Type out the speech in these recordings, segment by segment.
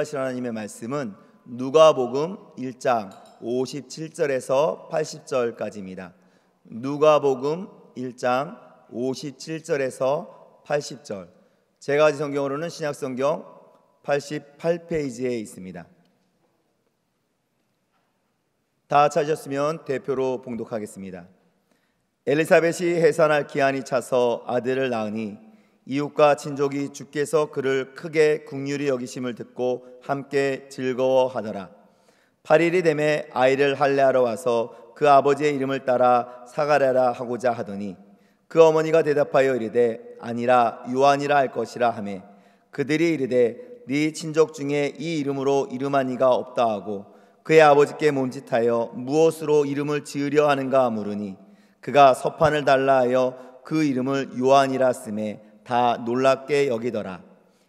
하신 하나님의 말씀은 누가복음 1장 57절에서 80절까지입니다. 누가복음 1장 57절에서 80절. 제가 가진 성경으로는 신약성경 88페이지에 있습니다. 다 찾으셨으면 대표로 봉독하겠습니다. 엘리사벳이 해산할 기한이 차서 아들을 낳으니 이웃과 친족이 주께서 그를 크게 긍휼히 여기심을 듣고 함께 즐거워하더라. 8일이 되매 아이를 할례하러 와서 그 아버지의 이름을 따라 사가랴라 하고자 하더니 그 어머니가 대답하여 이르되 아니라 요한이라 할 것이라 하매 그들이 이르되 네 친족 중에 이 이름으로 이름한 이가 없다 하고 그의 아버지께 몸짓하여 무엇으로 이름을 지으려 하는가 물으니 그가 서판을 달라 하여 그 이름을 요한이라 쓰매 다 놀랍게 여기더라.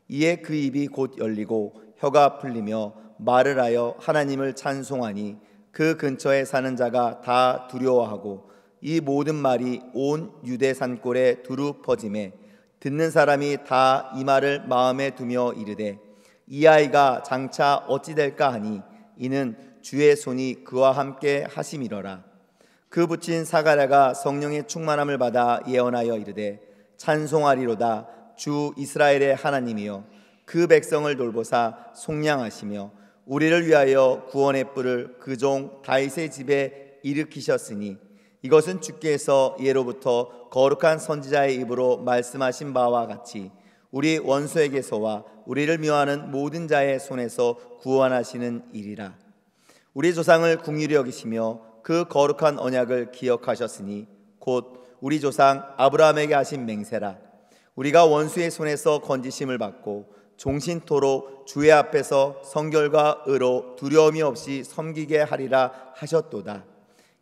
이에 그 입이 곧 열리고 혀가 풀리며 말을 하여 하나님을 찬송하니 그 근처에 사는 자가 다 두려워하고 이 모든 말이 온 유대 산골에 두루 퍼지매 듣는 사람이 다 이 말을 마음에 두며 이르되 이 아이가 장차 어찌 될까 하니 이는 주의 손이 그와 함께 하심이러라. 그 붙인 사가랴가 성령의 충만함을 받아 예언하여 이르되 찬송하리로다. 주 이스라엘의 하나님이여 그 백성을 돌보사 속량하시며 우리를 위하여 구원의 뿔을 그 종 다윗의 집에 일으키셨으니 이것은 주께서 예로부터 거룩한 선지자의 입으로 말씀하신 바와 같이 우리 원수에게서와 우리를 미워하는 모든 자의 손에서 구원하시는 일이라. 우리 조상을 긍휼히 여기시며 그 거룩한 언약을 기억하셨으니 곧 우리 조상 아브라함에게 하신 맹세라. 우리가 원수의 손에서 건지심을 받고 종신토록 주의 앞에서 성결과 의로 두려움이 없이 섬기게 하리라 하셨도다.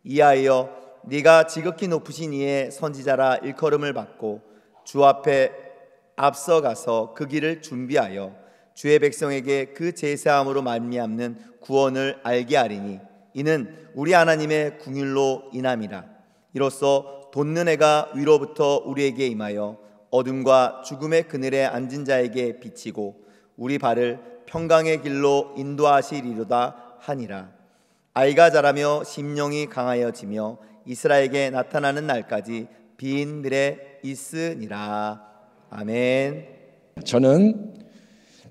이하여 네가 지극히 높으신 이의 선지자라 일컬음을 받고 주 앞에 앞서가서 그 길을 준비하여 주의 백성에게 그 제사함으로 말미암는 구원을 알게 하리니 이는 우리 하나님의 긍휼로 인함이라. 이로써 돋는 해가 위로부터 우리에게 임하여 어둠과 죽음의 그늘에 앉은 자에게 비치고 우리 발을 평강의 길로 인도하시리로다 하니라. 아이가 자라며 심령이 강하여지며 이스라엘에게 나타나는 날까지 비인들에 있으니라. 아멘. 저는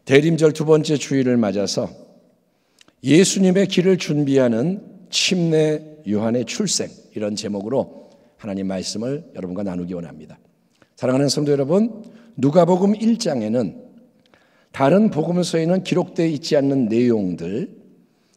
대림절 두 번째 주일을 맞아서 예수님의 길을 준비하는 침례 요한의 출생, 이런 제목으로 하나님 말씀을 여러분과 나누기 원합니다. 사랑하는 성도 여러분, 누가복음 1장에는 다른 복음서에는 기록되어 있지 않는 내용들,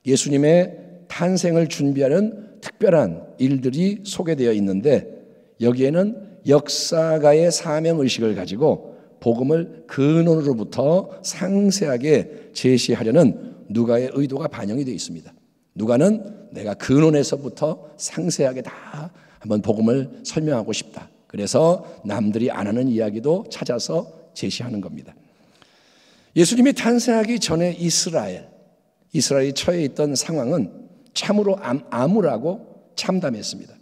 예수님의 탄생을 준비하는 특별한 일들이 소개되어 있는데 여기에는 역사가의 사명의식을 가지고 복음을 근원으로부터 상세하게 제시하려는 누가의 의도가 반영이 되어 있습니다. 누가는 내가 근원에서부터 상세하게 다 한번 복음을 설명하고 싶다. 그래서 남들이 안 하는 이야기도 찾아서 제시하는 겁니다. 예수님이 탄생하기 전에 이스라엘이 처해 있던 상황은 참으로 암울하고 참담했습니다.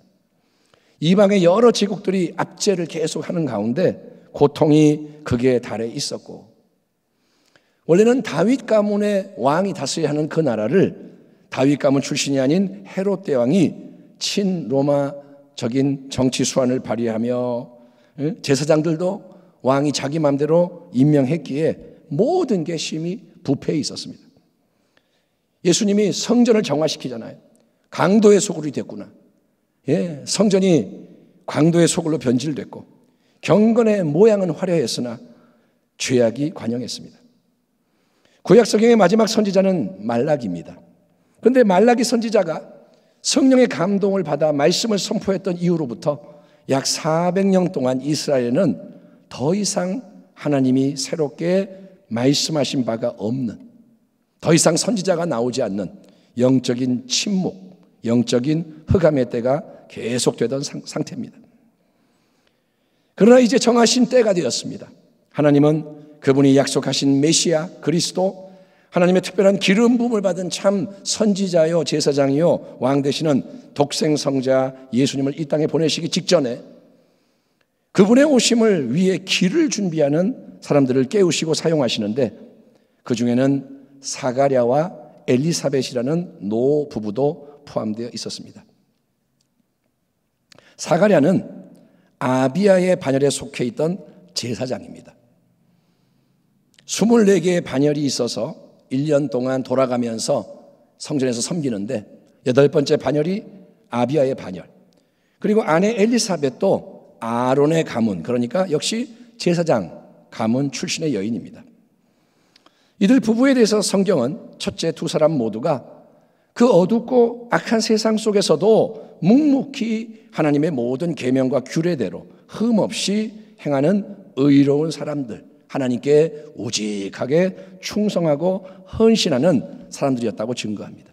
이방의 여러 제국들이 압제를 계속하는 가운데 고통이 극에 달해 있었고, 원래는 다윗 가문의 왕이 다스려하는 그 나라를 다윗 가문 출신이 아닌 헤롯 대왕이 친로마적인 정치 수완을 발휘하며 제사장들도 왕이 자기 마음대로 임명했기에 모든 게 심히 부패해 있었습니다. 예수님이 성전을 정화시키잖아요. 강도의 소굴이 됐구나. 성전이 강도의 소굴로 변질됐고 경건의 모양은 화려했으나 죄악이 관영했습니다. 구약 성경의 마지막 선지자는 말라기입니다. 그런데 말라기 선지자가 성령의 감동을 받아 말씀을 선포했던 이후로부터 약 400년 동안 이스라엘은 더 이상 하나님이 새롭게 말씀하신 바가 없는, 더 이상 선지자가 나오지 않는 영적인 침묵, 영적인 흑암의 때가 계속되던 상태입니다. 그러나 이제 정하신 때가 되었습니다. 하나님은 그분이 약속하신 메시아 그리스도, 하나님의 특별한 기름 부음을 받은 참 선지자요 제사장이요 왕 되시는 독생성자 예수님을 이 땅에 보내시기 직전에 그분의 오심을 위해 길을 준비하는 사람들을 깨우시고 사용하시는데, 그 중에는 사가랴와 엘리사벳이라는 노 부부도 포함되어 있었습니다. 사가랴는 아비야의 반열에 속해 있던 제사장입니다. 24개의 반열이 있어서 1년 동안 돌아가면서 성전에서 섬기는데 8번째 반열이 아비야의 반열, 그리고 아내 엘리사벳도 아론의 가문, 그러니까 역시 제사장 가문 출신의 여인입니다. 이들 부부에 대해서 성경은 첫째 두 사람 모두가 그 어둡고 악한 세상 속에서도 묵묵히 하나님의 모든 계명과 규례대로 흠없이 행하는 의로운 사람들, 하나님께 오직하게 충성하고 헌신하는 사람들이었다고 증거합니다.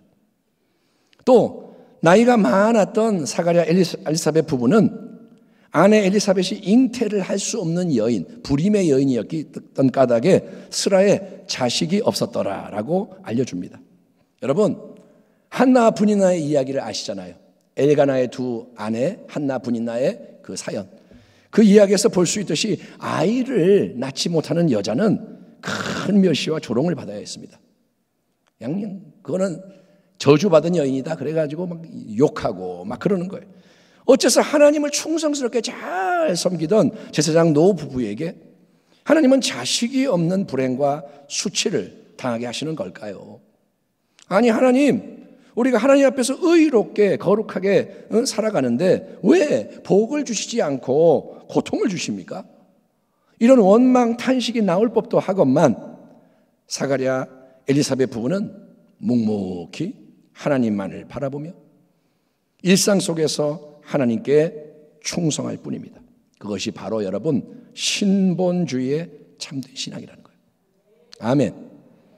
또 나이가 많았던 사가랴 엘리사벳 부부는 아내 엘리사벳이 잉태를 할 수 없는 여인, 불임의 여인이었던 까닭에 스라에 자식이 없었더라라고 알려줍니다. 여러분, 한나 분이나의 이야기를 아시잖아요. 엘가나의 두 아내 한나 분이나의 그 사연, 그 이야기에서 볼 수 있듯이 아이를 낳지 못하는 여자는 큰 멸시와 조롱을 받아야 했습니다. 그거는 저주받은 여인이다 그래가지고 막 욕하고 막 그러는 거예요. 어째서 하나님을 충성스럽게 잘 섬기던 제사장 노 부부에게 하나님은 자식이 없는 불행과 수치를 당하게 하시는 걸까요? 아니, 하나님, 우리가 하나님 앞에서 의롭게 거룩하게 살아가는데 왜 복을 주시지 않고 고통을 주십니까? 이런 원망 탄식이 나올 법도 하건만 사가랴 엘리사벳 부부는 묵묵히 하나님만을 바라보며 일상 속에서 하나님께 충성할 뿐입니다. 그것이 바로 여러분 신본주의의 참된 신앙이라는 거예요. 아멘.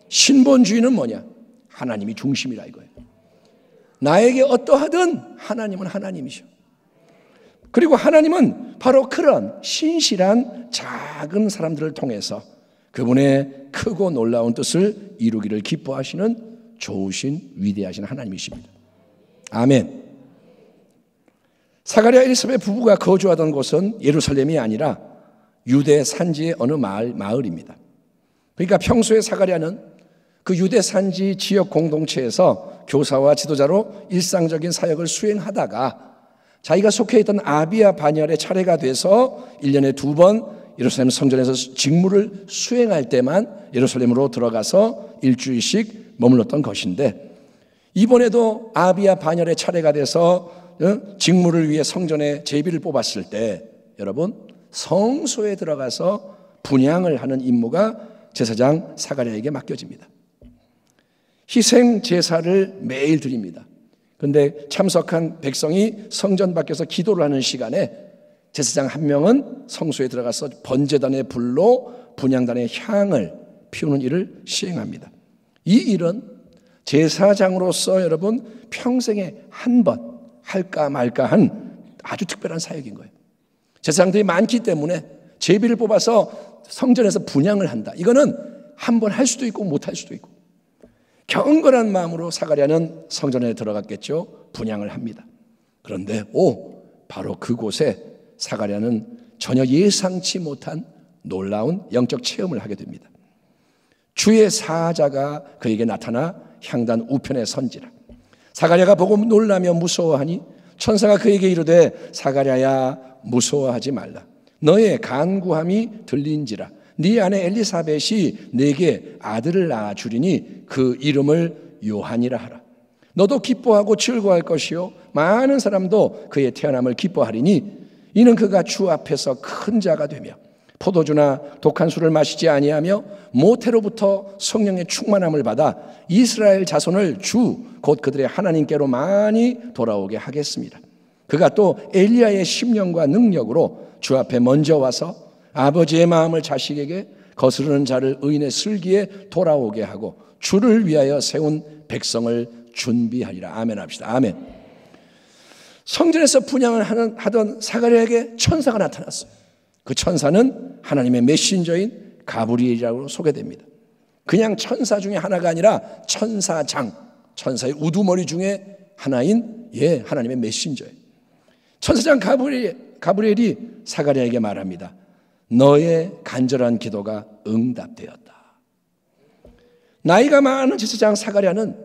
신본주의는 뭐냐? 하나님이 중심이라 이거예요. 나에게 어떠하든 하나님은 하나님이셔. 그리고 하나님은 바로 그런 신실한 작은 사람들을 통해서 그분의 크고 놀라운 뜻을 이루기를 기뻐하시는 좋으신 위대하신 하나님이십니다. 아멘. 사가랴 엘리사벳 부부가 거주하던 곳은 예루살렘이 아니라 유대 산지의 어느 마을입니다. 그러니까 평소에 사가랴는 그 유대 산지 지역 공동체에서 교사와 지도자로 일상적인 사역을 수행하다가 자기가 속해 있던 아비야 반열의 차례가 돼서 1년에 2번 예루살렘 성전에서 직무를 수행할 때만 예루살렘으로 들어가서 일주일씩 머물렀던 것인데, 이번에도 아비야 반열의 차례가 돼서 직무를 위해 성전에 제비를 뽑았을 때 여러분 성소에 들어가서 분향을 하는 임무가 제사장 사가랴에게 맡겨집니다. 희생 제사를 매일 드립니다. 그런데 참석한 백성이 성전 밖에서 기도를 하는 시간에 제사장 한 명은 성소에 들어가서 번제단의 불로 분향단의 향을 피우는 일을 시행합니다. 이 일은 제사장으로서 여러분 평생에 한 번 할까 말까 한 아주 특별한 사역인 거예요. 제사장들이 많기 때문에 제비를 뽑아서 성전에서 분향을 한다. 이거는 한 번 할 수도 있고 못 할 수도 있고. 경건한 마음으로 사가랴는 성전에 들어갔겠죠. 분향을 합니다. 그런데 바로 그곳에 사가랴는 전혀 예상치 못한 놀라운 영적 체험을 하게 됩니다. 주의 사자가 그에게 나타나 향단 우편에 선지라. 사가랴가 보고 놀라며 무서워하니 천사가 그에게 이르되 사가랴야 무서워하지 말라. 너의 간구함이 들린지라. 네 아내 엘리사벳이 네게 아들을 낳아주리니 그 이름을 요한이라 하라. 너도 기뻐하고 즐거워할 것이요 많은 사람도 그의 태어남을 기뻐하리니 이는 그가 주 앞에서 큰 자가 되며 포도주나 독한 술을 마시지 아니하며 모태로부터 성령의 충만함을 받아 이스라엘 자손을 주 곧 그들의 하나님께로 많이 돌아오게 하겠습니다. 그가 또 엘리야의 심령과 능력으로 주 앞에 먼저 와서 아버지의 마음을 자식에게 거스르는 자를 의인의 슬기에 돌아오게 하고 주를 위하여 세운 백성을 준비하리라. 아멘 합시다. 아멘. 성전에서 분향을 하던 사가랴에게 천사가 나타났어요. 그 천사는 하나님의 메신저인 가브리엘이라고 소개됩니다. 그냥 천사 중에 하나가 아니라 천사장, 천사의 우두머리 중에 하나인 하나님의 메신저예요. 천사장 가브리엘이 사가랴에게 말합니다. 너의 간절한 기도가 응답되었다. 나이가 많은 제사장 사가랴는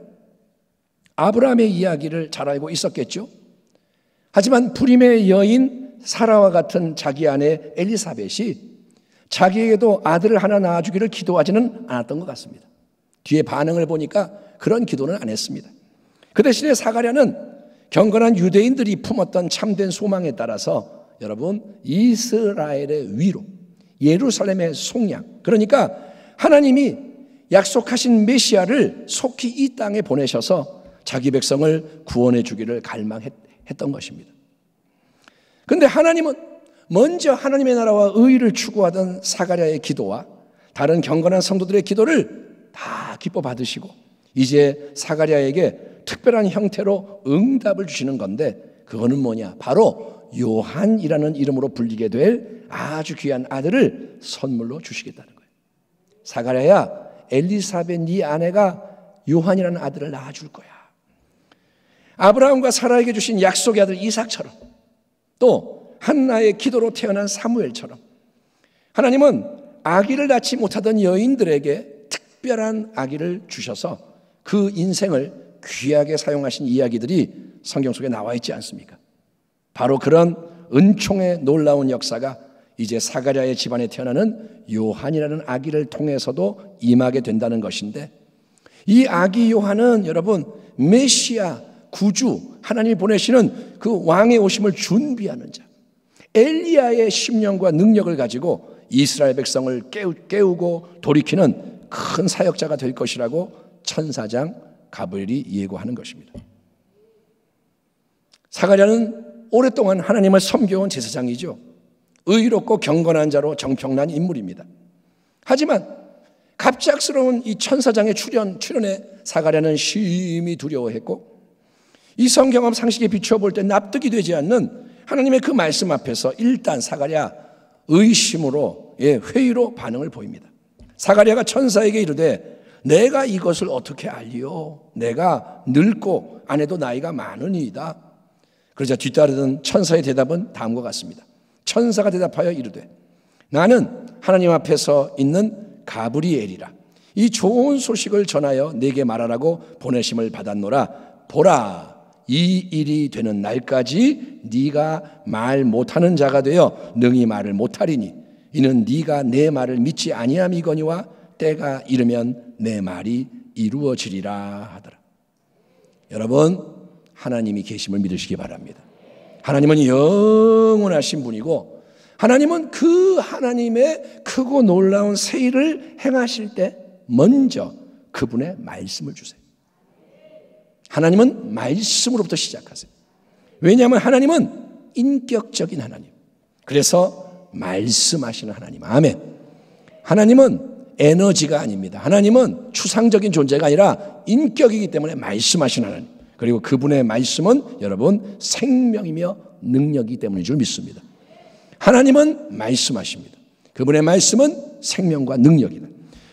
아브라함의 이야기를 잘 알고 있었겠죠. 하지만 불임의 여인 사라와 같은 자기 아내 엘리사벳이 자기에게도 아들을 하나 낳아주기를 기도하지는 않았던 것 같습니다. 뒤에 반응을 보니까 그런 기도는 안 했습니다. 그 대신에 사가랴는 경건한 유대인들이 품었던 참된 소망에 따라서 여러분 이스라엘의 위로, 예루살렘의 속량, 그러니까 하나님이 약속하신 메시아를 속히 이 땅에 보내셔서 자기 백성을 구원해 주기를 갈망했던 것입니다. 그런데 하나님은 먼저 하나님의 나라와 의를 추구하던 사가랴의 기도와 다른 경건한 성도들의 기도를 다 기뻐 받으시고 이제 사가랴에게 특별한 형태로 응답을 주시는 건데 그거는 뭐냐? 바로 요한이라는 이름으로 불리게 될 아주 귀한 아들을 선물로 주시겠다는 거예요. 사가랴야, 엘리사벳 네 아내가 요한이라는 아들을 낳아줄 거야. 아브라함과 사라에게 주신 약속의 아들 이삭처럼, 또 한나의 기도로 태어난 사무엘처럼 하나님은 아기를 낳지 못하던 여인들에게 특별한 아기를 주셔서 그 인생을 귀하게 사용하신 이야기들이 성경 속에 나와 있지 않습니까? 바로 그런 은총의 놀라운 역사가 이제 사가랴의 집안에 태어나는 요한이라는 아기를 통해서도 임하게 된다는 것인데, 이 아기 요한은 여러분 메시아, 구주, 하나님이 보내시는 그 왕의 오심을 준비하는 자, 엘리야의 심령과 능력을 가지고 이스라엘 백성을 깨우고 돌이키는 큰 사역자가 될 것이라고 천사장 가브리엘이 예고하는 것입니다. 사가랴는 오랫동안 하나님을 섬겨온 제사장이죠. 의롭고 경건한 자로 정평난 인물입니다. 하지만 갑작스러운 이 천사장의 출현에 사가랴는 심히 두려워했고, 이 성경험 상식에 비추어 볼 때 납득이 되지 않는 하나님의 그 말씀 앞에서 일단 사가랴 의심으로, 회의로 반응을 보입니다. 사가랴가 천사에게 이르되 내가 이것을 어떻게 알리오? 내가 늙고 아내도 나이가 많으니이다. 그러자 뒤따르던 천사의 대답은 다음과 같습니다. 천사가 대답하여 이르되 나는 하나님 앞에서 있는 가브리엘이라. 이 좋은 소식을 전하여 내게 말하라고 보내심을 받았노라. 보라, 이 일이 되는 날까지 네가 말 못하는 자가 되어 능히 말을 못하리니 이는 네가 내 말을 믿지 아니함이거니와 때가 이르면 내 말이 이루어지리라 하더라. 여러분, 하나님이 계심을 믿으시기 바랍니다. 하나님은 영원하신 분이고 하나님은 그 하나님의 크고 놀라운 새 일을 행하실 때 먼저 그분의 말씀을 주세요. 하나님은 말씀으로부터 시작하세요. 왜냐하면 하나님은 인격적인 하나님, 그래서 말씀하시는 하나님. 아멘. 하나님은 에너지가 아닙니다. 하나님은 추상적인 존재가 아니라 인격이기 때문에 말씀하시는 하나님, 그리고 그분의 말씀은 여러분 생명이며 능력이기 때문인 줄 믿습니다. 하나님은 말씀하십니다. 그분의 말씀은 생명과 능력이다.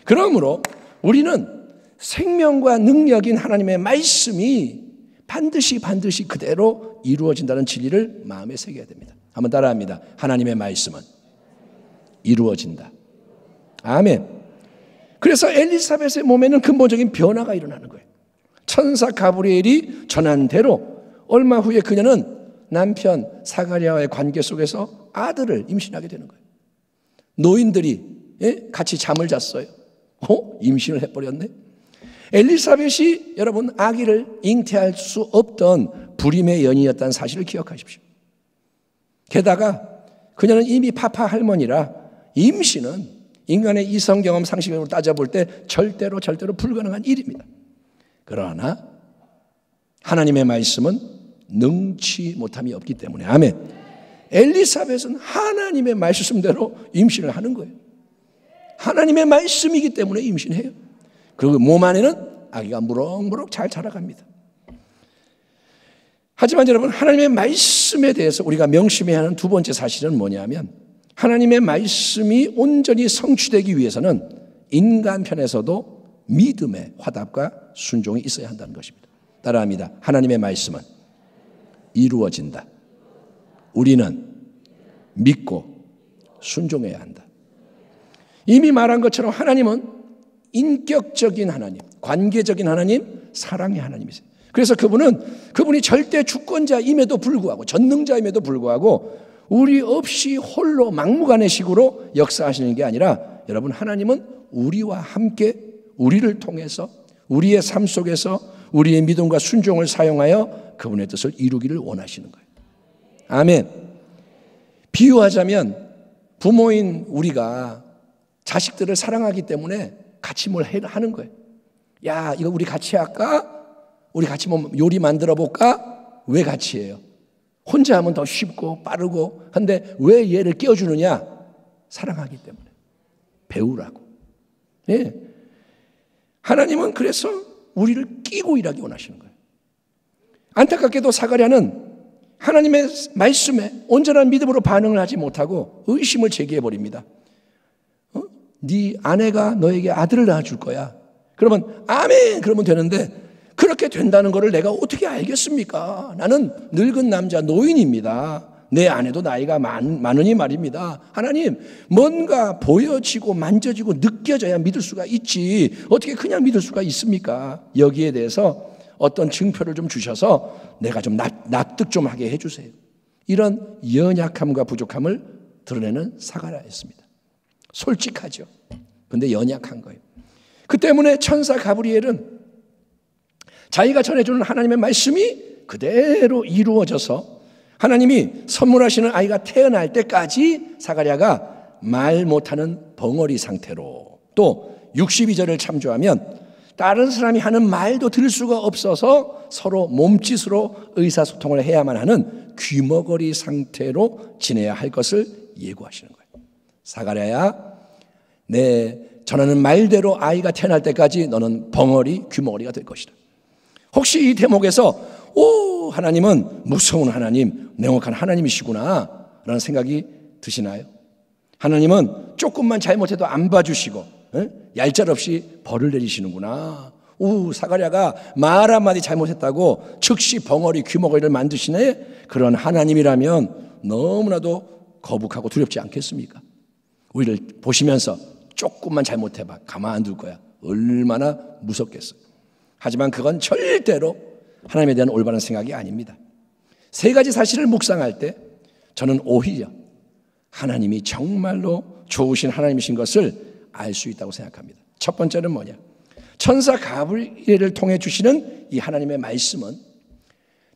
그러므로 우리는 생명과 능력인 하나님의 말씀이 반드시 그대로 이루어진다는 진리를 마음에 새겨야 됩니다. 한번 따라합니다. 하나님의 말씀은 이루어진다. 아멘. 그래서 엘리사벳의 몸에는 근본적인 변화가 일어나는 거예요. 천사 가브리엘이 전한 대로 얼마 후에 그녀는 남편 사가랴와의 관계 속에서 아들을 임신하게 되는 거예요. 노인들이 같이 잠을 잤어요. 임신을 해버렸네. 엘리사벳이 여러분 아기를 잉태할 수 없던 불임의 연이었다는 사실을 기억하십시오. 게다가 그녀는 이미 파파 할머니라 임신은 인간의 이성 경험 상식으로 따져볼 때 절대로 불가능한 일입니다. 그러나 하나님의 말씀은 능치 못함이 없기 때문에, 아멘, 엘리사벳은 하나님의 말씀대로 임신을 하는 거예요. 하나님의 말씀이기 때문에 임신해요. 그리고 몸 안에는 아기가 무럭무럭 잘 자라갑니다. 하지만 여러분, 하나님의 말씀에 대해서 우리가 명심해야 하는 두 번째 사실은 뭐냐면, 하나님의 말씀이 온전히 성취되기 위해서는 인간 편에서도 믿음의 화답과 순종이 있어야 한다는 것입니다. 따라합니다. 하나님의 말씀은 이루어진다. 우리는 믿고 순종해야 한다. 이미 말한 것처럼 하나님은 인격적인 하나님, 관계적인 하나님, 사랑의 하나님이세요. 그래서 그분이 절대 주권자임에도 불구하고, 전능자임에도 불구하고 우리 없이 홀로 막무가내식으로 역사하시는 게 아니라, 여러분, 하나님은 우리와 함께 우리를 통해서 우리의 삶 속에서 우리의 믿음과 순종을 사용하여 그분의 뜻을 이루기를 원하시는 거예요. 아멘. 비유하자면 부모인 우리가 자식들을 사랑하기 때문에 같이 뭘 하는 거예요. 야, 이거 우리 같이 할까? 우리 같이 뭐 요리 만들어 볼까? 왜 같이 해요? 혼자 하면 더 쉽고 빠르고 한데 왜 얘를 끼워주느냐? 사랑하기 때문에. 배우라고. 예. 하나님은 그래서 우리를 끼고 일하기 원하시는 거예요. 안타깝게도 사가랴는 하나님의 말씀에 온전한 믿음으로 반응을 하지 못하고 의심을 제기해버립니다. 네 아내가 너에게 아들을 낳아줄 거야. 그러면 아멘! 그러면 되는데 그렇게 된다는 것을 내가 어떻게 알겠습니까? 나는 늙은 남자 노인입니다. 내 아내도 나이가 많으니 말입니다. 하나님, 뭔가 보여지고 만져지고 느껴져야 믿을 수가 있지 어떻게 그냥 믿을 수가 있습니까? 여기에 대해서 어떤 증표를 좀 주셔서 내가 좀 납득 좀 하게 해주세요. 이런 연약함과 부족함을 드러내는 사가랴였습니다. 솔직하죠. 근데 연약한 거예요. 그 때문에 천사 가브리엘은 자기가 전해주는 하나님의 말씀이 그대로 이루어져서 하나님이 선물하시는 아이가 태어날 때까지 사가랴가 말 못하는 벙어리 상태로, 또 62절을 참조하면 다른 사람이 하는 말도 들을 수가 없어서 서로 몸짓으로 의사소통을 해야만 하는 귀머거리 상태로 지내야 할 것을 예고하시는 거예요. 사가랴야, 내 전하는 말대로 아이가 태어날 때까지 너는 벙어리, 귀머거리가 될 것이다. 혹시 이 대목에서 하나님은 무서운 하나님, 냉혹한 하나님이시구나 라는 생각이 드시나요? 하나님은 조금만 잘못해도 안 봐주시고 얄짤없이 벌을 내리시는구나. 사가랴가 말 한마디 잘못했다고 즉시 벙어리, 귀머거리를 만드시네. 그런 하나님이라면 너무나도 거북하고 두렵지 않겠습니까? 우리를 보시면서 조금만 잘못해봐, 가만 안 둘 거야. 얼마나 무섭겠어요. 하지만 그건 절대로 하나님에 대한 올바른 생각이 아닙니다. 세 가지 사실을 묵상할 때 저는 오히려 하나님이 정말로 좋으신 하나님이신 것을 알 수 있다고 생각합니다. 첫 번째는 뭐냐? 천사 가브리엘을 통해 주시는 이 하나님의 말씀은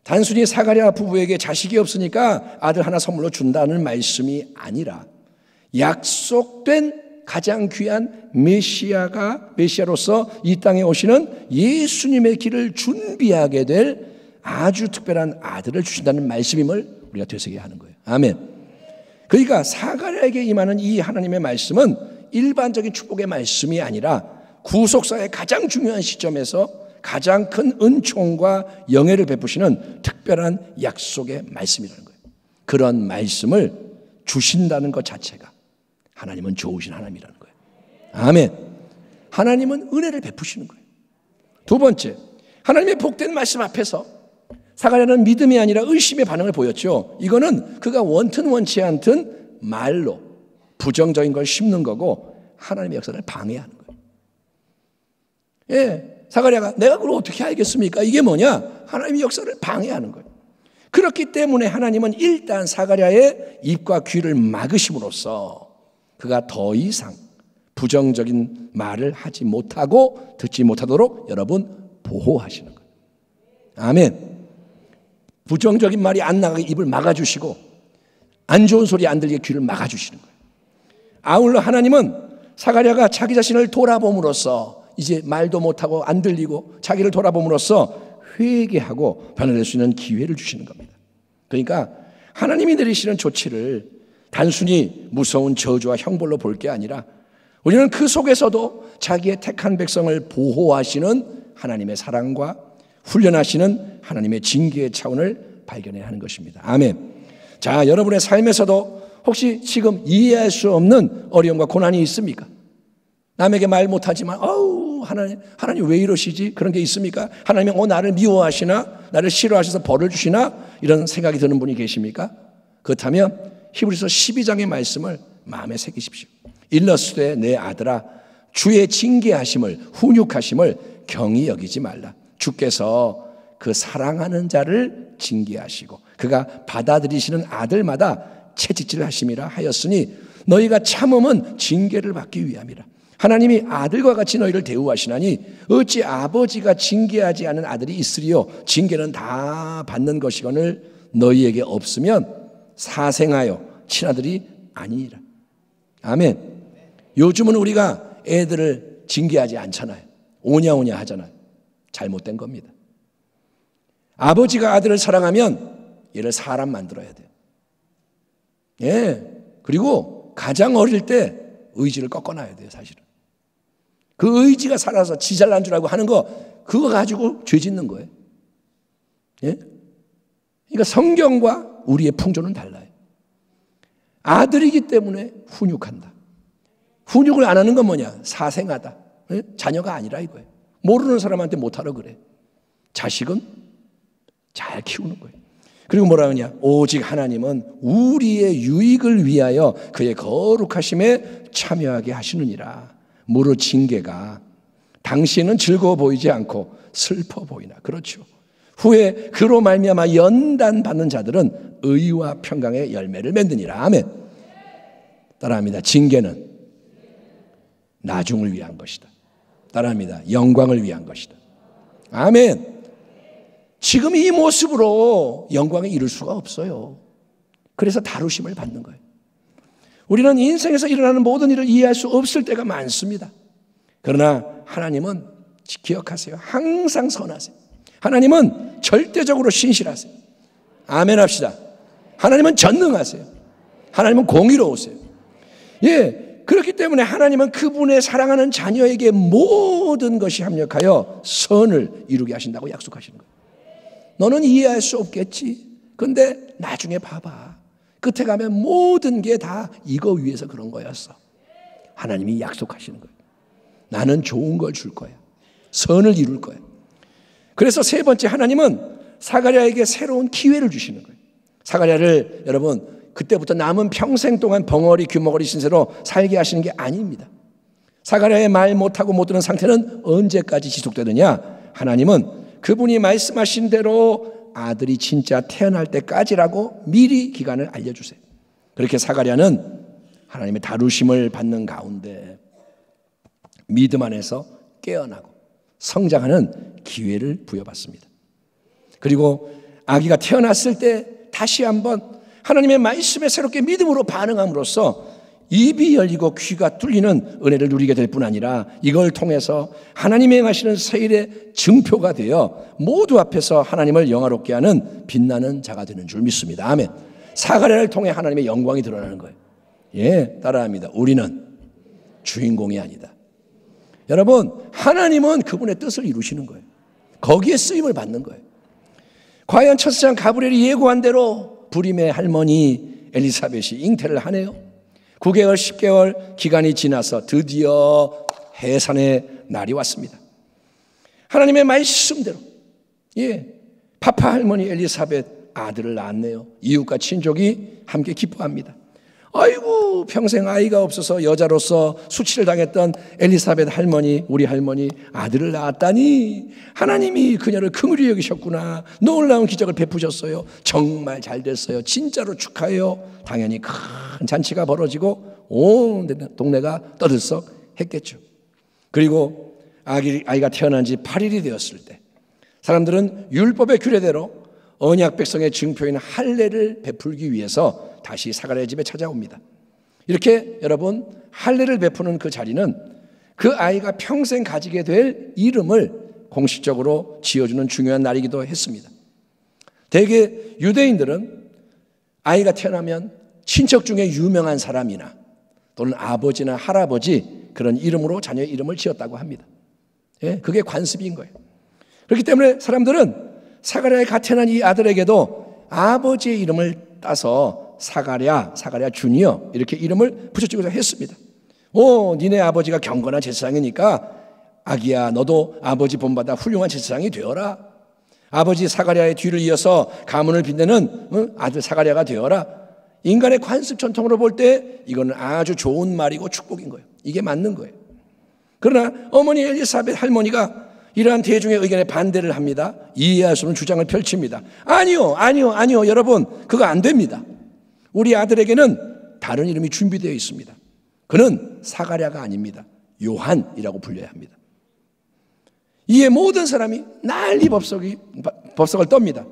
단순히 사가랴 부부에게 자식이 없으니까 아들 하나 선물로 준다는 말씀이 아니라 약속된 가장 귀한 메시아로서 이 땅에 오시는 예수님의 길을 준비하게 될 아주 특별한 아들을 주신다는 말씀임을 우리가 되새겨야 하는 거예요. 아멘. 그러니까 사가랴에게 임하는 이 하나님의 말씀은 일반적인 축복의 말씀이 아니라 구속사의 가장 중요한 시점에서 가장 큰 은총과 영예를 베푸시는 특별한 약속의 말씀이라는 거예요. 그런 말씀을 주신다는 것 자체가 하나님은 좋으신 하나님이라는 거예요. 아멘. 하나님은 은혜를 베푸시는 거예요. 두 번째, 하나님의 복된 말씀 앞에서 사가랴는 믿음이 아니라 의심의 반응을 보였죠. 이거는 그가 원튼 원치 않든 말로 부정적인 걸 심는 거고 하나님의 역사를 방해하는 거예요. 예, 사가랴가 내가 그걸 어떻게 알겠습니까? 이게 뭐냐? 하나님의 역사를 방해하는 거예요. 그렇기 때문에 하나님은 일단 사가랴의 입과 귀를 막으심으로써 그가 더 이상 부정적인 말을 하지 못하고 듣지 못하도록 여러분 보호하시는 거예요. 아멘. 부정적인 말이 안 나가게 입을 막아주시고 안 좋은 소리 안 들리게 귀를 막아주시는 거예요. 아울러 하나님은 사가랴가 자기 자신을 돌아봄으로써 이제 말도 못하고 안 들리고 자기를 돌아봄으로써 회개하고 변화될 수 있는 기회를 주시는 겁니다. 그러니까 하나님이 내리시는 조치를 단순히 무서운 저주와 형벌로 볼 게 아니라 우리는 그 속에서도 자기의 택한 백성을 보호하시는 하나님의 사랑과 훈련하시는 하나님의 징계의 차원을 발견해야 하는 것입니다. 아멘. 자, 여러분의 삶에서도 혹시 지금 이해할 수 없는 어려움과 고난이 있습니까? 남에게 말 못하지만 하나님 왜 이러시지? 그런 게 있습니까? 하나님이 나를 미워하시나? 나를 싫어하셔서 벌을 주시나? 이런 생각이 드는 분이 계십니까? 그렇다면 히브리서 12장의 말씀을 마음에 새기십시오. 일러스되 내 아들아 주의 징계하심을, 훈육하심을 경히 여기지 말라. 주께서 그 사랑하는 자를 징계하시고 그가 받아들이시는 아들마다 채찍질 하심이라 하였으니 너희가 참음은 징계를 받기 위함이라. 하나님이 아들과 같이 너희를 대우하시나니 어찌 아버지가 징계하지 않은 아들이 있으리요. 징계는 다 받는 것이거늘 너희에게 없으면 사생하여 친아들이 아니니라. 아멘. 요즘은 우리가 애들을 징계하지 않잖아요. 오냐오냐 하잖아요. 잘못된 겁니다. 아버지가 아들을 사랑하면 얘를 사람 만들어야 돼요. 예. 그리고 가장 어릴 때 의지를 꺾어놔야 돼요, 사실은. 그 의지가 살아서 지 잘난 줄 알고 하는 거, 그거 가지고 죄 짓는 거예요. 예? 그러니까 성경과 우리의 풍조는 달라요. 아들이기 때문에 훈육한다. 훈육을 안 하는 건 뭐냐? 사생하다. 예? 자녀가 아니라 이거예요. 모르는 사람한테 못하라 그래. 자식은 잘 키우는 거예요. 그리고 뭐라 하냐? 오직 하나님은 우리의 유익을 위하여 그의 거룩하심에 참여하게 하시느니라. 무릇 징계가 당시에는 즐거워 보이지 않고 슬퍼 보이나. 그렇죠. 후에 그로 말미암아 연단 받는 자들은 의와 평강의 열매를 맺느니라. 아멘. 따라합니다. 징계는 나중을 위한 것이다. 따라합니다. 영광을 위한 것이다. 아멘. 지금 이 모습으로 영광에 이룰 수가 없어요. 그래서 다루심을 받는 거예요. 우리는 인생에서 일어나는 모든 일을 이해할 수 없을 때가 많습니다. 그러나 하나님은 기억하세요. 항상 선하세요. 하나님은 절대적으로 신실하세요. 아멘 합시다. 하나님은 전능하세요. 하나님은 공의로우세요. 예, 그렇기 때문에 하나님은 그분의 사랑하는 자녀에게 모든 것이 합력하여 선을 이루게 하신다고 약속하시는 거예요. 너는 이해할 수 없겠지. 근데 나중에 봐봐. 끝에 가면 모든 게 다 이거 위해서 그런 거였어. 하나님이 약속하시는 거예요. 나는 좋은 걸 줄 거야. 선을 이룰 거야. 그래서 세 번째, 하나님은 사가랴에게 새로운 기회를 주시는 거예요. 사가랴를 여러분 그때부터 남은 평생 동안 벙어리 귀머거리 신세로 살게 하시는 게 아닙니다. 사가랴의 말 못하고 못 듣는 상태는 언제까지 지속되느냐? 하나님은 그분이 말씀하신 대로 아들이 진짜 태어날 때까지라고 미리 기간을 알려주세요. 그렇게 사가랴는 하나님의 다루심을 받는 가운데 믿음 안에서 깨어나고 성장하는 기회를 부여받습니다. 그리고 아기가 태어났을 때 다시 한번 하나님의 말씀에 새롭게 믿음으로 반응함으로써 입이 열리고 귀가 뚫리는 은혜를 누리게 될 뿐 아니라 이걸 통해서 하나님이 행하시는 세일의 증표가 되어 모두 앞에서 하나님을 영화롭게 하는 빛나는 자가 되는 줄 믿습니다. 아멘. 사가랴를 통해 하나님의 영광이 드러나는 거예요. 예, 따라합니다. 우리는 주인공이 아니다. 여러분, 하나님은 그분의 뜻을 이루시는 거예요. 거기에 쓰임을 받는 거예요. 과연 첫사장 가브리엘이 예고한 대로 불임의 할머니 엘리사벳이 잉태를 하네요. 9개월, 10개월 기간이 지나서 드디어 해산의 날이 왔습니다. 하나님의 말씀대로 파파 할머니 엘리사벳 아들을 낳았네요. 이웃과 친족이 함께 기뻐합니다. 아이고, 평생 아이가 없어서 여자로서 수치를 당했던 엘리사벳 할머니, 우리 할머니 아들을 낳았다니 하나님이 그녀를 긍휼히 여기셨구나. 놀라운 기적을 베푸셨어요. 정말 잘 됐어요. 진짜로 축하해요. 당연히 큰 잔치가 벌어지고 온 동네가 떠들썩 했겠죠. 그리고 아이가 태어난 지 8일이 되었을 때 사람들은 율법의 규례대로 언약 백성의 증표인 할례를 베풀기 위해서 다시 사가랴의 집에 찾아옵니다. 이렇게 여러분 할례를 베푸는 그 자리는 그 아이가 평생 가지게 될 이름을 공식적으로 지어주는 중요한 날이기도 했습니다. 대개 유대인들은 아이가 태어나면 친척 중에 유명한 사람이나 또는 아버지나 할아버지 그런 이름으로 자녀의 이름을 지었다고 합니다. 예, 그게 관습인 거예요. 그렇기 때문에 사람들은 사가랴에 갓 태어난 이 아들에게도 아버지의 이름을 따서 사가랴 주니어 이렇게 이름을 붙여주기도 했습니다. 니네 아버지가 경건한 제사장이니까 아기야 너도 아버지 본받아 훌륭한 제사장이 되어라. 아버지 사가랴의 뒤를 이어서 가문을 빛내는 아들 사가랴가 되어라. 인간의 관습 전통으로 볼 때 이거는 아주 좋은 말이고 축복인 거예요. 이게 맞는 거예요. 그러나 어머니 엘리사벳 할머니가 이러한 대중의 의견에 반대를 합니다. 이해할 수 없는 주장을 펼칩니다. 아니요. 여러분, 그거 안 됩니다. 우리 아들에게는 다른 이름이 준비되어 있습니다. 그는 사가랴가 아닙니다. 요한이라고 불려야 합니다. 이에 모든 사람이 난리 법석을 떱니다.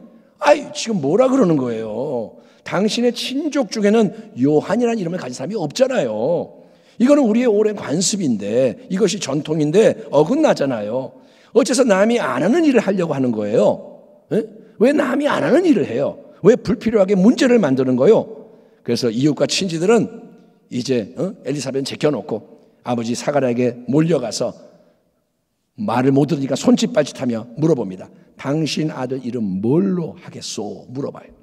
지금 뭐라 그러는 거예요? 당신의 친족 중에는 요한이라는 이름을 가진 사람이 없잖아요. 이거는 우리의 오랜 관습인데, 이것이 전통인데 어긋나잖아요. 어째서 남이 안 하는 일을 하려고 하는 거예요? 왜 남이 안 하는 일을 해요? 왜 불필요하게 문제를 만드는 거예요? 그래서 이웃과 친지들은 이제 엘리사벳은 제껴놓고 아버지 사가랴에게 몰려가서 말을 못 들으니까 손짓발짓하며 물어봅니다. 당신 아들 이름 뭘로 하겠소? 물어봐요.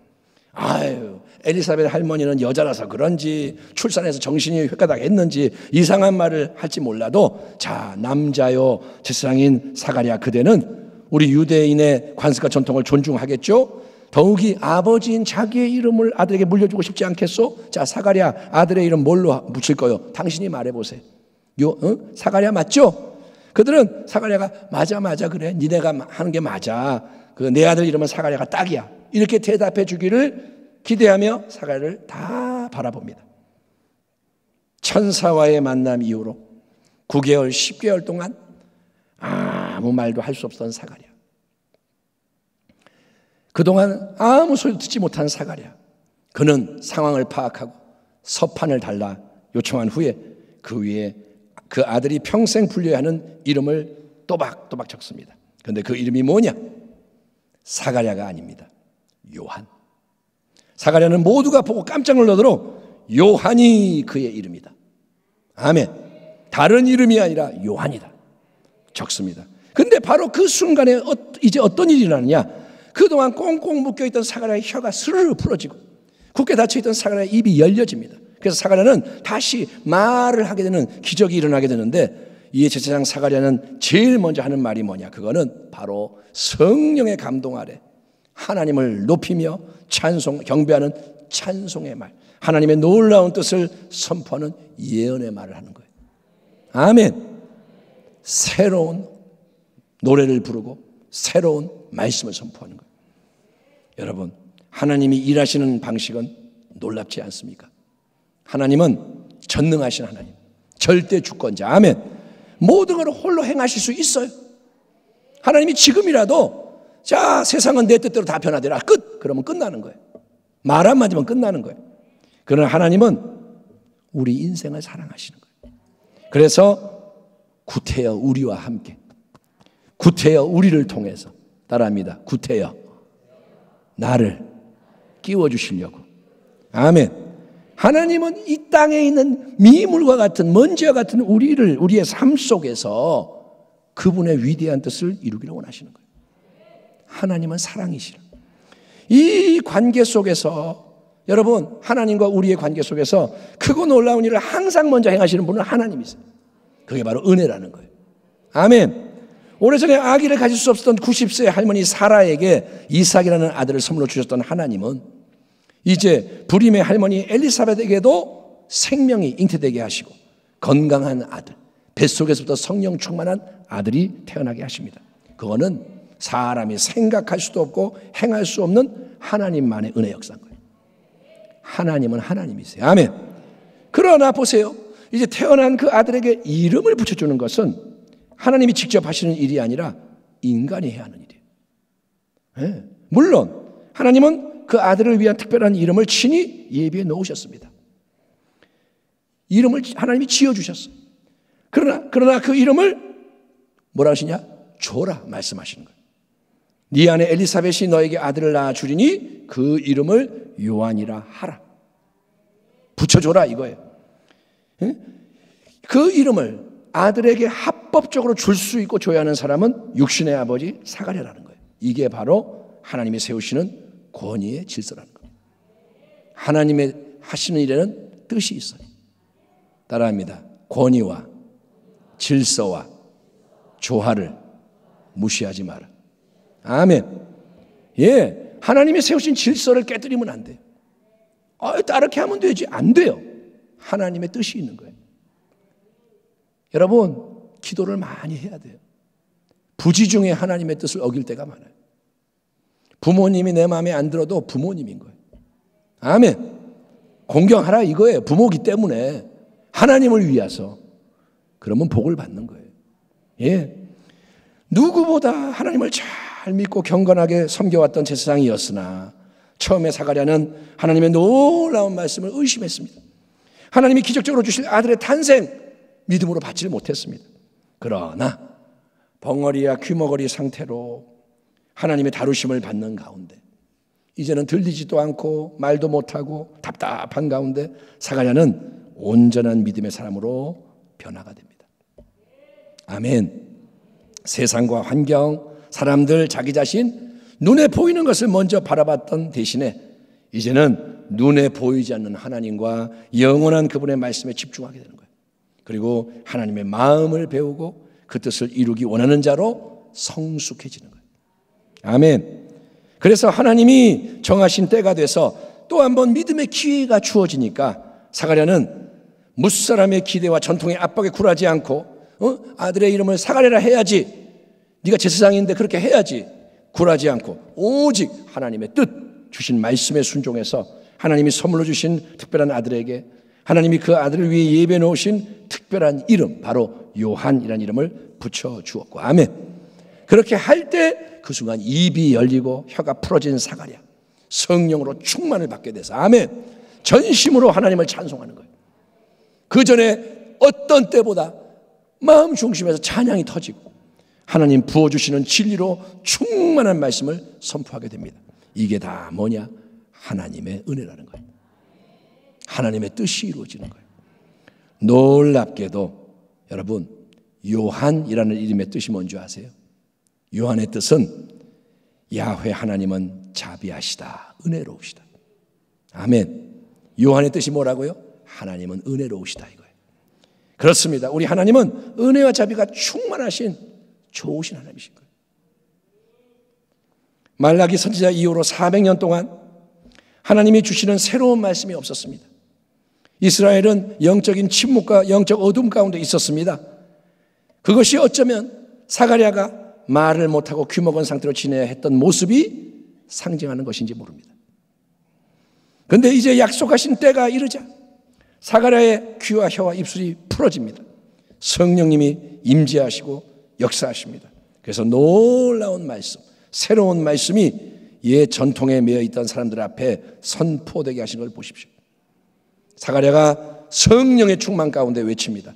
엘리사벳 할머니는 여자라서 그런지 출산해서 정신이 획가닥했는지 이상한 말을 할지 몰라도, 자, 남자요 제사장인 사가랴, 그대는 우리 유대인의 관습과 전통을 존중하겠죠? 더욱이 아버지인 자기의 이름을 아들에게 물려주고 싶지 않겠소? 자, 사가랴 아들의 이름 뭘로 붙일 거요? 당신이 말해보세요. 사가랴 맞죠? 그들은 사가랴가 맞아 그래, 니네가 하는 게 맞아, 내 아들 이름은 사가랴가 딱이야, 이렇게 대답해 주기를 기대하며 사가랴를 다 바라봅니다. 천사와의 만남 이후로 9개월 10개월 동안 아무 말도 할 수 없었던 사가랴, 그동안 아무 소리도 듣지 못한 사가랴, 그는 상황을 파악하고 서판을 달라 요청한 후에 그 위에 그 아들이 평생 불려야 하는 이름을 또박또박 적습니다. 그런데 그 이름이 뭐냐? 사가랴가 아닙니다. 요한. 사가랴는 모두가 보고 깜짝 놀라도록 요한이 그의 이름이다. 아멘. 다른 이름이 아니라 요한이다. 적습니다. 근데 바로 그 순간에 이제 어떤 일이 일어나느냐? 그동안 꽁꽁 묶여있던 사가랴의 혀가 스르르 풀어지고 굳게 닫혀있던 사가랴의 입이 열려집니다. 그래서 사가랴는 다시 말을 하게 되는 기적이 일어나게 되는데, 이에 제사장 사가랴는 제일 먼저 하는 말이 뭐냐? 그거는 바로 성령의 감동 아래 하나님을 높이며 경배하는 찬송의 말, 하나님의 놀라운 뜻을 선포하는 예언의 말을 하는 거예요. 아멘. 새로운 노래를 부르고 새로운 말씀을 선포하는 거예요. 여러분, 하나님이 일하시는 방식은 놀랍지 않습니까? 하나님은 전능하신 하나님, 절대 주권자. 아멘. 모든 걸 홀로 행하실 수 있어요. 하나님이 지금이라도 자, 세상은 내 뜻대로 다 변화되라, 끝! 그러면 끝나는 거예요. 말 한마디면 끝나는 거예요. 그러나 하나님은 우리 인생을 사랑하시는 거예요. 그래서 구태여 우리와 함께, 구태여 우리를 통해서, 따라합니다. 구태여 나를 끼워주시려고. 아멘. 하나님은 이 땅에 있는 미물과 같은, 먼지와 같은 우리의 삶 속에서 그분의 위대한 뜻을 이루기를 원하시는 거예요. 하나님은 사랑이시라. 이 관계 속에서, 여러분, 하나님과 우리의 관계 속에서 크고 놀라운 일을 항상 먼저 행하시는 분은 하나님이세요. 그게 바로 은혜라는 거예요. 아멘. 오래전에 아기를 가질 수 없었던 90세의 할머니 사라에게 이삭이라는 아들을 선물로 주셨던 하나님은 이제 불임의 할머니 엘리사벳에게도 생명이 잉태되게 하시고 건강한 아들, 뱃속에서부터 성령 충만한 아들이 태어나게 하십니다. 그거는 사람이 생각할 수도 없고 행할 수 없는 하나님만의 은혜 역사인 거예요. 하나님은 하나님이세요. 아멘. 그러나 보세요. 이제 태어난 그 아들에게 이름을 붙여주는 것은 하나님이 직접 하시는 일이 아니라 인간이 해야 하는 일이에요. 네. 물론 하나님은 그 아들을 위한 특별한 이름을 친히 예비해 놓으셨습니다. 이름을 하나님이 지어주셨어요. 그러나 그 이름을 뭐라 하시냐? 줘라 말씀하시는 거예요. 네 아내 엘리사벳이 너에게 아들을 낳아주리니 그 이름을 요한이라 하라. 붙여줘라 이거예요. 그 이름을 아들에게 합법적으로 줄 수 있고 줘야 하는 사람은 육신의 아버지 사가랴라는 거예요. 이게 바로 하나님이 세우시는 권위의 질서라는 거예요. 하나님의 하시는 일에는 뜻이 있어요. 따라합니다. 권위와 질서와 조화를 무시하지 마라. 아멘. 예, 하나님이 세우신 질서를 깨뜨리면 안 돼요. 따르게 하면 되지. 안 돼요. 하나님의 뜻이 있는 거예요. 여러분, 기도를 많이 해야 돼요. 부지중에 하나님의 뜻을 어길 때가 많아요. 부모님이 내 마음에 안 들어도 부모님인 거예요. 아멘. 공경하라 이거예요. 부모기 때문에 하나님을 위해서. 그러면 복을 받는 거예요. 예. 누구보다 하나님을 잘 믿고 경건하게 섬겨왔던 제사장이었으나 처음에 사가랴는 하나님의 놀라운 말씀을 의심했습니다. 하나님이 기적적으로 주실 아들의 탄생 믿음으로 받지를 못했습니다. 그러나 벙어리와 귀머거리 상태로 하나님의 다루심을 받는 가운데 이제는 들리지도 않고 말도 못하고 답답한 가운데 사가랴는 온전한 믿음의 사람으로 변화가 됩니다. 아멘. 세상과 환경, 사람들, 자기 자신 눈에 보이는 것을 먼저 바라봤던 대신에 이제는 눈에 보이지 않는 하나님과 영원한 그분의 말씀에 집중하게 되는 거예요. 그리고 하나님의 마음을 배우고 그 뜻을 이루기 원하는 자로 성숙해지는 거예요. 아멘. 그래서 하나님이 정하신 때가 돼서 또 한 번 믿음의 기회가 주어지니까 사가랴는 무사람의 기대와 전통의 압박에 굴하지 않고 아들의 이름을 사가랴라 해야지, 네가 제사장인데 그렇게 해야지 굴하지 않고 오직 하나님의 뜻 주신 말씀에 순종해서 하나님이 선물로 주신 특별한 아들에게 하나님이 그 아들을 위해 예배해 놓으신 특별한 이름, 바로 요한이라는 이름을 붙여주었고, 아멘. 그렇게 할 때 그 순간 입이 열리고 혀가 풀어진 사가랴 성령으로 충만을 받게 돼서, 아멘, 전심으로 하나님을 찬송하는 거예요. 그 전에 어떤 때보다 마음 중심에서 찬양이 터지고 하나님 부어주시는 진리로 충만한 말씀을 선포하게 됩니다. 이게 다 뭐냐? 하나님의 은혜라는 거예요. 하나님의 뜻이 이루어지는 거예요. 놀랍게도 여러분, 요한이라는 이름의 뜻이 뭔지 아세요? 요한의 뜻은 야훼 하나님은 자비하시다, 은혜로우시다. 아멘. 요한의 뜻이 뭐라고요? 하나님은 은혜로우시다 이거예요. 그렇습니다. 우리 하나님은 은혜와 자비가 충만하신 좋으신 하나님이신 거예요. 말라기 선지자 이후로 400년 동안 하나님이 주시는 새로운 말씀이 없었습니다. 이스라엘은 영적인 침묵과 영적 어둠 가운데 있었습니다. 그것이 어쩌면 사가랴가 말을 못하고 귀먹은 상태로 지내야 했던 모습이 상징하는 것인지 모릅니다. 그런데 이제 약속하신 때가 이르자 사가랴의 귀와 혀와 입술이 풀어집니다. 성령님이 임재하시고 역사하십니다. 그래서 놀라운 말씀, 새로운 말씀이 옛 전통에 매여 있던 사람들 앞에 선포되게 하신 걸 보십시오. 사가랴가 성령의 충만 가운데 외칩니다.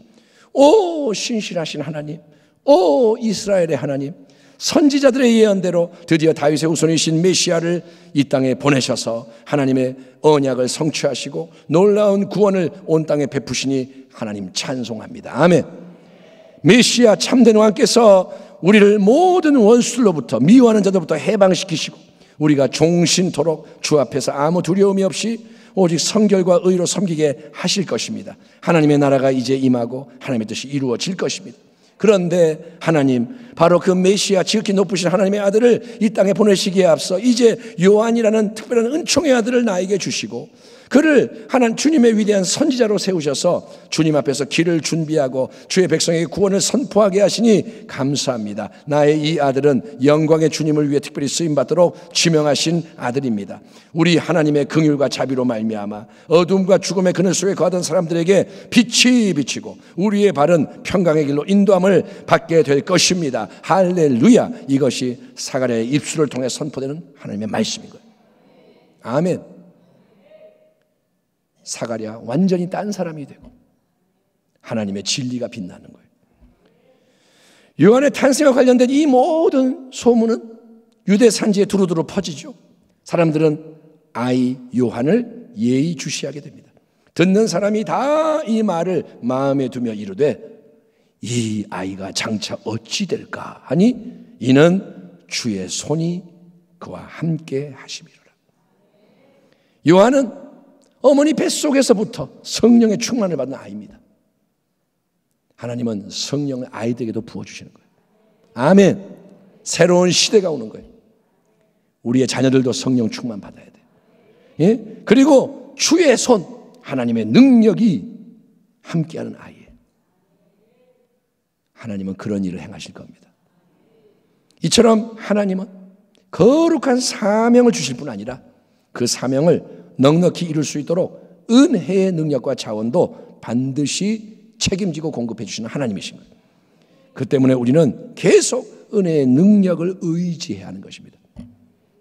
오 신실하신 하나님, 오 이스라엘의 하나님, 선지자들의 예언대로 드디어 다윗의 후손이신 메시아를 이 땅에 보내셔서 하나님의 언약을 성취하시고 놀라운 구원을 온 땅에 베푸시니 하나님 찬송합니다. 아멘. 메시아 참된 왕께서 우리를 모든 원수들로부터, 미워하는 자들로부터 해방시키시고 우리가 종신토록 주 앞에서 아무 두려움이 없이 오직 성결과 의로 섬기게 하실 것입니다. 하나님의 나라가 이제 임하고 하나님의 뜻이 이루어질 것입니다. 그런데 하나님, 바로 그 메시아 지극히 높으신 하나님의 아들을 이 땅에 보내시기에 앞서 이제 요한이라는 특별한 은총의 아들을 나에게 주시고 그를 하나님 주님의 위대한 선지자로 세우셔서 주님 앞에서 길을 준비하고 주의 백성에게 구원을 선포하게 하시니 감사합니다. 나의 이 아들은 영광의 주님을 위해 특별히 쓰임받도록 지명하신 아들입니다. 우리 하나님의 긍휼과 자비로 말미암아 어둠과 죽음의 그늘 속에 거하던 사람들에게 빛이 비치고 우리의 발은 평강의 길로 인도함을 받게 될 것입니다. 할렐루야. 이것이 사가랴의 입술을 통해 선포되는 하나님의 말씀인 거예요. 아멘. 사가랴 완전히 딴 사람이 되고 하나님의 진리가 빛나는 거예요. 요한의 탄생과 관련된 이 모든 소문은 유대 산지에 두루두루 퍼지죠. 사람들은 아이 요한을 예의주시하게 됩니다. 듣는 사람이 다 이 말을 마음에 두며 이르되 이 아이가 장차 어찌 될까 하니 이는 주의 손이 그와 함께 하심이로라. 요한은 어머니 뱃속에서부터 성령의 충만을 받는 아이입니다. 하나님은 성령을 아이들에게도 부어주시는 거예요. 아멘. 새로운 시대가 오는 거예요. 우리의 자녀들도 성령 충만 받아야 돼요. 예? 그리고 주의 손, 하나님의 능력이 함께하는 아이예요. 하나님은 그런 일을 행하실 겁니다. 이처럼 하나님은 거룩한 사명을 주실 뿐 아니라 그 사명을 넉넉히 이룰 수 있도록 은혜의 능력과 자원도 반드시 책임지고 공급해 주시는 하나님이신 거예요. 그 때문에 우리는 계속 은혜의 능력을 의지해야 하는 것입니다.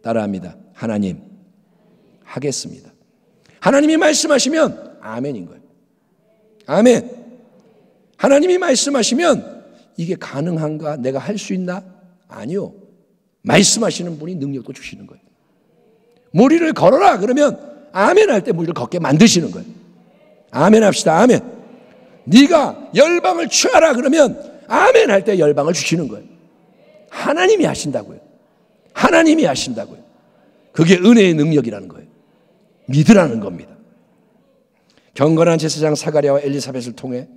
따라합니다. 하나님, 하겠습니다. 하나님이 말씀하시면 아멘인 거예요. 아멘. 하나님이 말씀하시면 이게 가능한가? 내가 할 수 있나? 아니요. 말씀하시는 분이 능력도 주시는 거예요. 무리를 걸어라 그러면 아멘 할 때 무리를 걷게 만드시는 거예요. 아멘 합시다. 아멘. 네가 열방을 취하라 그러면 아멘 할 때 열방을 주시는 거예요. 하나님이 하신다고요. 하나님이 하신다고요. 그게 은혜의 능력이라는 거예요. 믿으라는 겁니다. 경건한 제사장 사가랴와 엘리사벳을 통해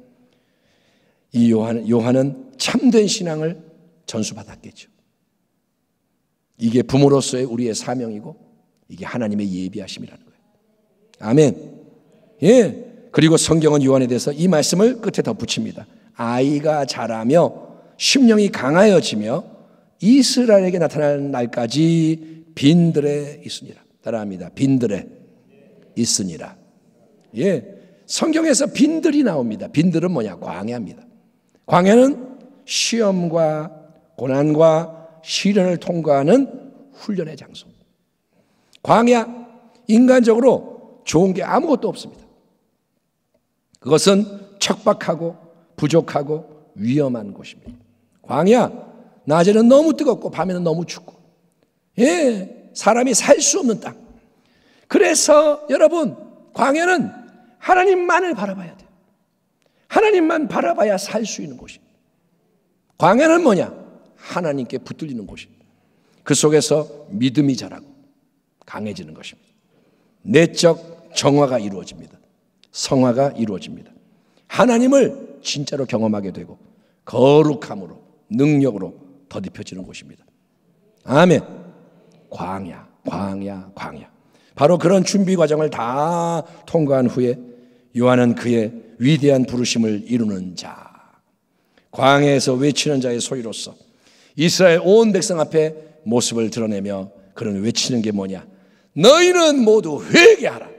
이 요한은 참된 신앙을 전수받았겠죠. 이게 부모로서의 우리의 사명이고 이게 하나님의 예비하심이라는 거예요. 아멘. 예. 그리고 성경은 요한에 대해서 이 말씀을 끝에 덧붙입니다. 아이가 자라며 심령이 강하여지며 이스라엘에게 나타날 날까지 빈들에 있으니라. 따라합니다. 빈들에 있으니라. 예. 성경에서 빈들이 나옵니다. 빈들은 뭐냐? 광야입니다. 광야는 시험과 고난과 시련을 통과하는 훈련의 장소. 광야, 인간적으로 좋은 게 아무것도 없습니다. 그것은 척박하고 부족하고 위험한 곳입니다. 광야, 낮에는 너무 뜨겁고 밤에는 너무 춥고, 예, 사람이 살 수 없는 땅. 그래서 여러분, 광야는 하나님만을 바라봐야 돼요. 하나님만 바라봐야 살 수 있는 곳입니다. 광야는 뭐냐? 하나님께 붙들리는 곳입니다. 그 속에서 믿음이 자라고 강해지는 것입니다. 내적 정화가 이루어집니다. 성화가 이루어집니다. 하나님을 진짜로 경험하게 되고 거룩함으로 능력으로 더딥혀지는 곳입니다. 아멘. 광야, 광야, 광야. 바로 그런 준비 과정을 다 통과한 후에 요한은 그의 위대한 부르심을 이루는 자, 광야에서 외치는 자의 소유로서 이스라엘 온 백성 앞에 모습을 드러내며 그런 외치는 게 뭐냐? 너희는 모두 회개하라.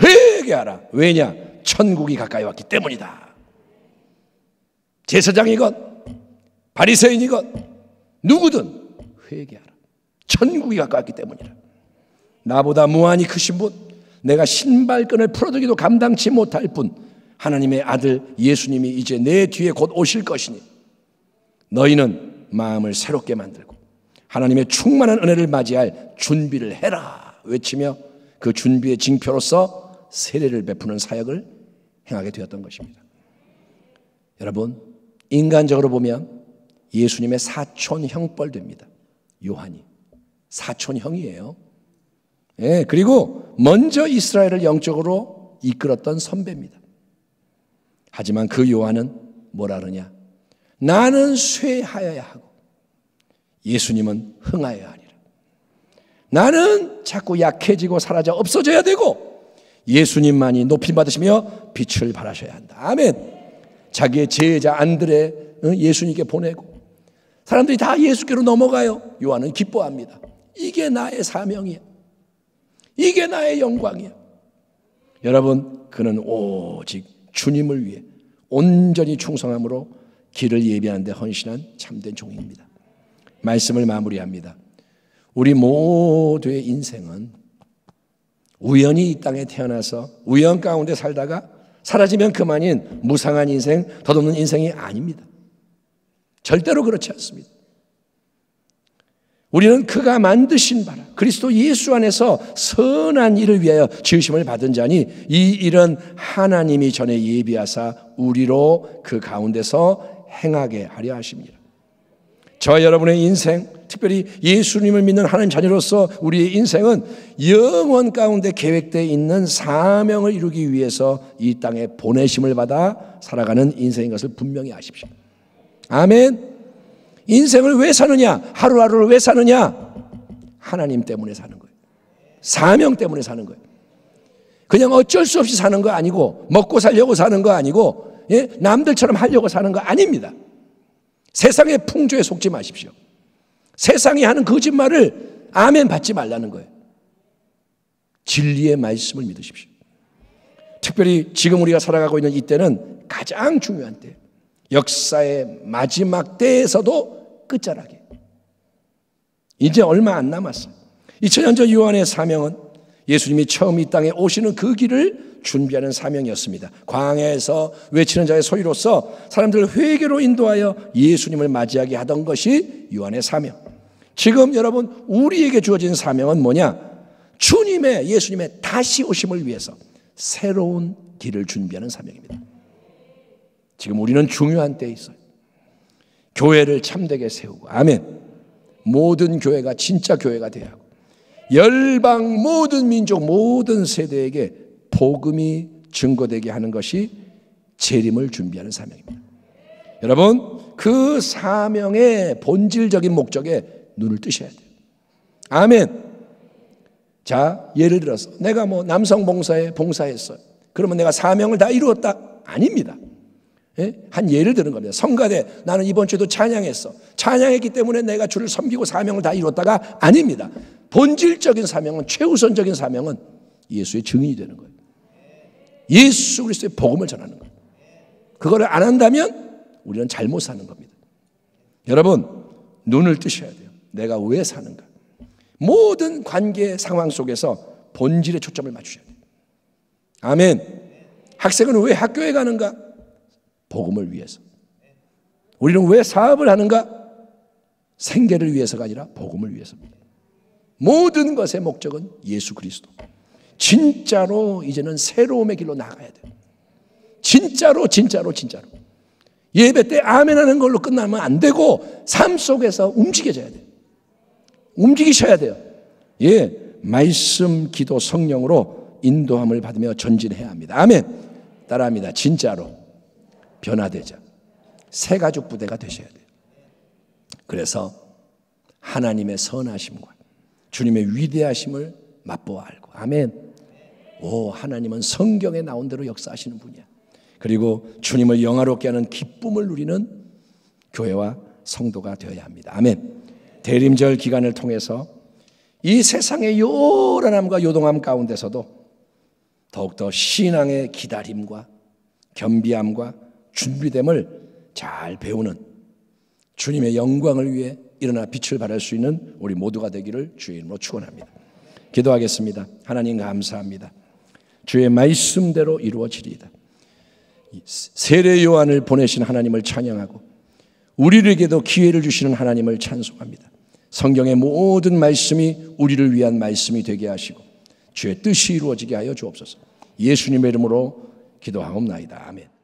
회개하라. 왜냐? 천국이 가까이 왔기 때문이다. 제사장이건 바리새인이건 누구든 회개하라. 천국이 가까이 왔기 때문이라. 나보다 무한히 크신 분, 내가 신발끈을 풀어두기도 감당치 못할 분, 하나님의 아들 예수님이 이제 내 뒤에 곧 오실 것이니 너희는 마음을 새롭게 만들고 하나님의 충만한 은혜를 맞이할 준비를 해라 외치며 그 준비의 징표로서 세례를 베푸는 사역을 행하게 되었던 것입니다. 여러분, 인간적으로 보면 예수님의 사촌 형벌됩니다. 요한이 사촌 형이에요. 예, 그리고 먼저 이스라엘을 영적으로 이끌었던 선배입니다. 하지만 그 요한은 뭐라 그러냐? 나는 쇠하여야 하고 예수님은 흥하여야 하리라. 나는 자꾸 약해지고 사라져 없어져야 되고 예수님만이 높임 받으시며 빛을 발하셔야 한다. 아멘. 자기의 제자 안드레 예수님께 보내고 사람들이 다 예수께로 넘어가요. 요한은 기뻐합니다. 이게 나의 사명이야. 이게 나의 영광이야. 여러분, 그는 오직 주님을 위해 온전히 충성함으로 길을 예비하는 데 헌신한 참된 종입니다. 말씀을 마무리합니다. 우리 모두의 인생은 우연히 이 땅에 태어나서 우연 가운데 살다가 사라지면 그만인 무상한 인생, 덧없는 인생이 아닙니다. 절대로 그렇지 않습니다. 우리는 그가 만드신 바라 그리스도 예수 안에서 선한 일을 위하여 지으심을 받은 자니 이 일은 하나님이 전에 예비하사 우리로 그 가운데서 행하게 하려 하십니다. 저와 여러분의 인생, 특별히 예수님을 믿는 하나님 자녀로서 우리의 인생은 영원 가운데 계획되어 있는 사명을 이루기 위해서 이 땅에 보내심을 받아 살아가는 인생인 것을 분명히 아십시오. 아멘. 인생을 왜 사느냐? 하루하루를 왜 사느냐? 하나님 때문에 사는 거예요. 사명 때문에 사는 거예요. 그냥 어쩔 수 없이 사는 거 아니고 먹고 살려고 사는 거 아니고 남들처럼 하려고 사는 거 아닙니다. 세상의 풍조에 속지 마십시오. 세상이 하는 거짓말을 아멘 받지 말라는 거예요. 진리의 말씀을 믿으십시오. 특별히 지금 우리가 살아가고 있는 이때는 가장 중요한 때, 역사의 마지막 때에서도 끝자락이에요. 이제 얼마 안 남았어요. 2000년 전 요한의 사명은 예수님이 처음 이 땅에 오시는 그 길을 준비하는 사명이었습니다. 광야에서 외치는 자의 소리로서 사람들을 회개로 인도하여 예수님을 맞이하게 하던 것이 요한의 사명. 지금 여러분 우리에게 주어진 사명은 뭐냐? 예수님의 다시 오심을 위해서 새로운 길을 준비하는 사명입니다. 지금 우리는 중요한 때에 있어요. 교회를 참되게 세우고, 아멘. 모든 교회가 진짜 교회가 되어야 하고, 열방 모든 민족 모든 세대에게 복음이 증거되게 하는 것이 재림을 준비하는 사명입니다. 여러분, 그 사명의 본질적인 목적에 눈을 뜨셔야 돼요. 아멘. 자, 예를 들어서 내가 남성 봉사에 봉사했어요. 그러면 내가 사명을 다 이루었다? 아닙니다. 한 예를 드는 겁니다. 성가대, 나는 이번 주에도 찬양했어. 찬양했기 때문에 내가 주를 섬기고 사명을 다 이뤘다가 아닙니다. 본질적인 사명은, 최우선적인 사명은 예수의 증인이 되는 거예요. 예수 그리스도의 복음을 전하는 거예요. 그거를 안 한다면 우리는 잘못 사는 겁니다. 여러분, 눈을 뜨셔야 돼요. 내가 왜 사는가? 모든 관계 상황 속에서 본질에 초점을 맞추셔야 돼요. 아멘. 학생은 왜 학교에 가는가? 복음을 위해서. 우리는 왜 사업을 하는가? 생계를 위해서가 아니라 복음을 위해서입니다. 모든 것의 목적은 예수 그리스도. 진짜로 이제는 새로움의 길로 나가야 돼요. 진짜로. 예배 때 아멘 하는 걸로 끝나면 안 되고 삶 속에서 움직여져야 돼요. 움직이셔야 돼요. 말씀, 기도, 성령으로 인도함을 받으며 전진해야 합니다. 아멘. 따라합니다. 진짜로 변화되자. 새 가죽 부대가 되셔야 돼요. 그래서 하나님의 선하심과 주님의 위대하심을 맛보아 알고, 아멘. 하나님은 성경에 나온 대로 역사하시는 분이야. 그리고 주님을 영화롭게 하는 기쁨을 누리는 교회와 성도가 되어야 합니다. 아멘. 대림절 기간을 통해서 이 세상의 요란함과 요동함 가운데서도 더욱더 신앙의 기다림과 겸비함과 준비됨을 잘 배우는, 주님의 영광을 위해 일어나 빛을 발할 수 있는 우리 모두가 되기를 주의 이름으로 축원합니다. 기도하겠습니다. 하나님 감사합니다. 주의 말씀대로 이루어지리이다. 세례 요한을 보내신 하나님을 찬양하고 우리에게도 기회를 주시는 하나님을 찬송합니다. 성경의 모든 말씀이 우리를 위한 말씀이 되게 하시고 주의 뜻이 이루어지게 하여 주옵소서. 예수님의 이름으로 기도하옵나이다. 아멘.